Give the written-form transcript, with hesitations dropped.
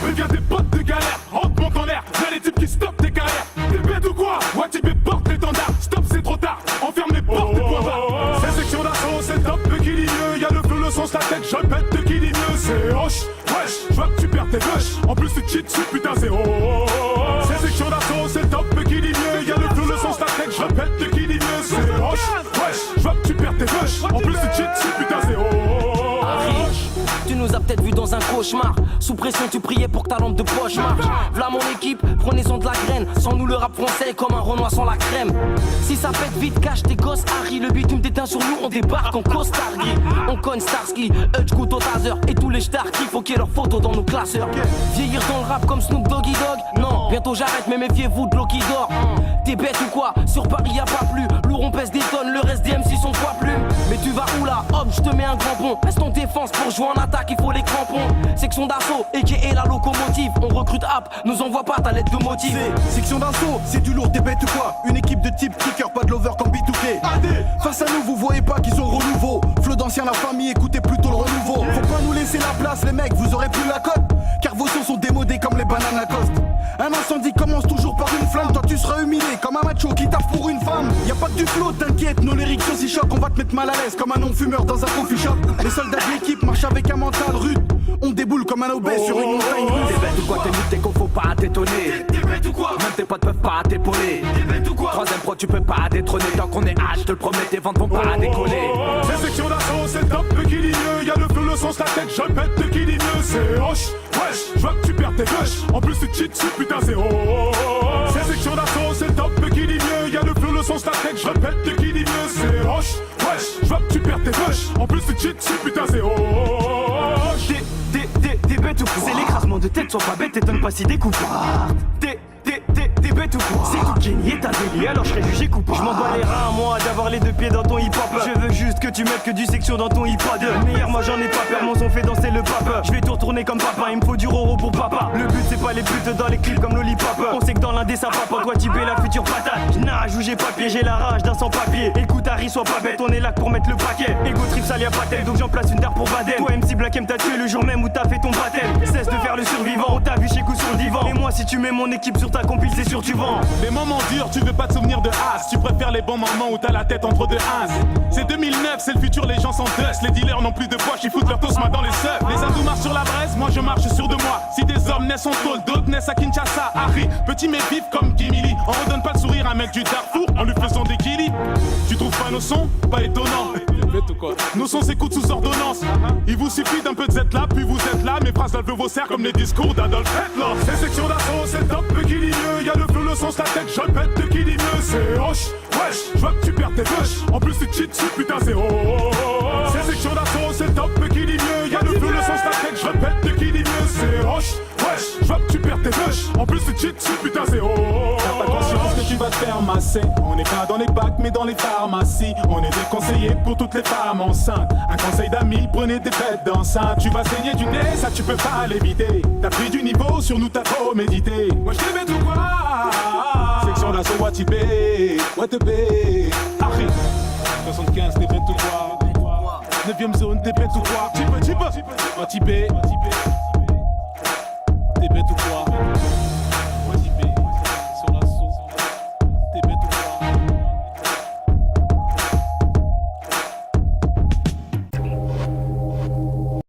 Préviens tes potes de galère, rentre monte en l'air. Y'a les types qui stoppent tes carrières. T'es bête ou quoi? Watibé porte l'étendard. Stop, c'est trop tard. Enferme les portes et point barre. C'est section d'assaut, c'est top de qui dit mieux. Y'a le feu, le son, la tête, je répète de qui dit mieux. C'est hoche, wesh, je vois que tu perds tes rushs. En plus tu cheats, putain c'est C'est section d'assaut, c'est top de qui dit mieux. Y'a le feu, le son, la tête, je répète de qui dit mieux. C'est hoche, wesh, je vois que tu perds tes rushs. En plus tu cheats, putain c'est Tu nous as peut-être vu dans un cauchemar. Sous pression tu priais pour que ta lampe de poche marche. V'là mon équipe, prenez-en de la graine. Sans nous le rap français est comme un Renoir sans la crème. Si ça pète vite, cache tes gosses Harry. Le bitume t'éteint sur nous, on débarque en costard gris. On cogne Starsky, Hutch, couteau taser. Et tous les stars qui faut qu'il y ait leurs photos dans nos classeurs. Vieillir dans le rap comme Snoop Doggy Dogg. Non, bientôt j'arrête mais méfiez-vous de l'eau qui dort. T'es bête ou quoi? Sur Paris y a pas plus. Lourd on pèse des tonnes, le reste des MC sont poids plumes. Mais tu vas où là? Hop, je te mets un crampon. Reste en défense pour jouer en attaque, il faut les crampons. Section d'assaut, et la locomotive. On recrute app, nous envoie pas ta lettre de motif. Section d'assaut, c'est du lourd, t'es bête ou quoi? Une équipe de type kicker, pas de lover comme B2K. Face à nous, vous voyez pas qu'ils sont renouveau. Flot d'ancien la famille, écoutez plutôt le renouveau. Faut pas nous laisser la place, les mecs, vous aurez plus la cote. Car vos sons sont démodés comme les bananes Lacoste. Un incendie commence toujours par une flamme. Toi tu seras humilié comme un macho qui taffe pour une femme. Y'a pas que du flow, t'inquiète, nos lyrics sont si chocs. On va te mettre mal à l'aise comme un non-fumeur dans un coffee shop. Les soldats de l'équipe marchent avec un mental rude. On déboule comme un obèse sur une montagne russe. T'es bête ou quoi? T'es nul, t'es con, faut pas t'étonner. T'es bête ou quoi? Même tes potes peuvent pas t'épauler. T'es bête ou quoi? Troisième pro, tu peux pas détrôner. Tant qu'on est H, je te le promets, tes ventes vont pas décoller. C'est section d'assaut, c'est top de qui dit mieux. Y'a le feu, le son, la tête, je répète de qui dit mieux. C'est hoche, wesh, je vois que tu perds tes rushs. En plus tu cheats, putain c'est C'est section d'assaut, c'est top de qui dit mieux. Y'a le feu, le son, la tête, je répète de qui dit mieux. C'est hoche, wesh, je vois que tu perds tes rushs. En plus tu cheats, putain c'est T'es bête ou quoi? C'est l'écrasement de tête, sois pas bête, t'étonnes pas si découpable. T'es bête ou quoi? C'est tout gagné, t'as délié, alors je serais jugé coupable. Je m'en bats les reins, moi, d'avoir les deux pieds dans ton hip-hop. Je veux juste que tu mettes que du section dans ton hip-hop. Meilleur, moi j'en ai pas peur, mon son fait danser le papa. Je vais tout retourner comme papa, il me faut du roro pour papa. Le but c'est pas les putes dans les clips comme Lollipop. On sait que dans l'indé ça va pas, toi typer la future patate. Nage où j'ai pas piégé la rage d'un sans-papier. Écoute Harry, sois pas bête, on est là pour mettre le paquet. Ego trip, ça y a pas tel, donc j'en place une dare pour Baden. Toi MC Black M t'as tué le jour même où t'as fait ton baptême. Cesse de faire le survivant, on t'a vu chez coup sur le divan. Et moi si tu mets mon équipe sur ta compil, c'est sûr tu vends. Les moments durs, tu veux pas te souvenir de As. Tu préfères les bons moments où t'as la tête entre deux as. C'est 2009, c'est le futur, les gens sont dust. Les dealers n'ont plus de poche, ils foutent leur toast dans les seufs. Les hindous marchent sur la braise, moi je marche sur de moi. Si des hommes naissent en tôle, d'autres naissent à Kinshasa. Harry, petit mais vif comme Kimili. On redonne pas le sourire à un mec du Darfour en lui faisant des killis. Tu trouves pas nos sons? Pas étonnant. Nos sons s'écoutent sous ordonnance. Il vous suffit d'un peu de Z là, puis vous êtes là. Mes phrases lèvent vos serres comme les discours d'Adolf Hitler. C'est section d'assaut, c'est top de qui dit mieux. Y'a le feu, le son, la tête, je répète de qui dit mieux. C'est hoche, wesh, je vois que tu perds tes rushs. En plus tu cheats, putain c'est C'est section d'assaut, c'est top de qui dit mieux. Y'a le feu, le son, la tête, je répète de qui dit mieux. C'est hoche, wesh, je vois que tu perds tes rushs. En plus tu cheats, putain c'est T'as pas conscience que tu vas te faire masser. On n'est pas dans les bacs mais dans les pharmacies. On est des conseillers pour toutes les femmes enceintes. Un conseil d'amis, prenez des bêtes d'enceinte. Tu vas saigner du nez, ça tu peux pas l'éviter. T'as pris du niveau, sur nous t'as trop médité. Moi je t'ai bête ou quoi? Section d'assaut, Watibé, Harry 75, t'es bête ou quoi? 9ème zone, t'es bête ou quoi? Watibé, t'es bête ou quoi?